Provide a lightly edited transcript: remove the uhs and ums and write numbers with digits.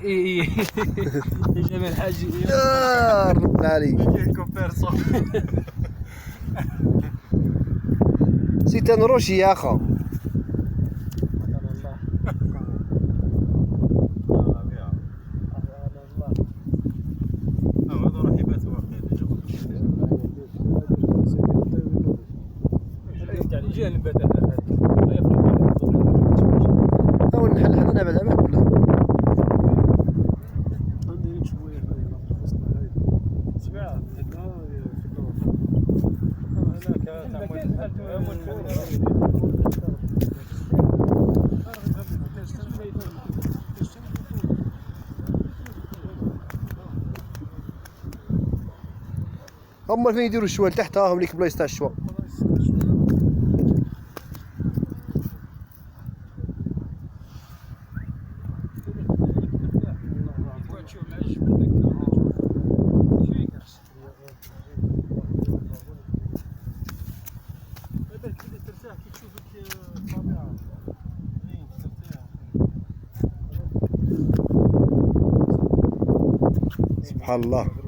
اي جمال الحاج يا رب عليك سيت نروشي يا اخا. او النحل هذا نبات على كلها. هما فين يديروا الشوا لتحت، راهم ليك بلايص تاع الشوا. سبحان الله.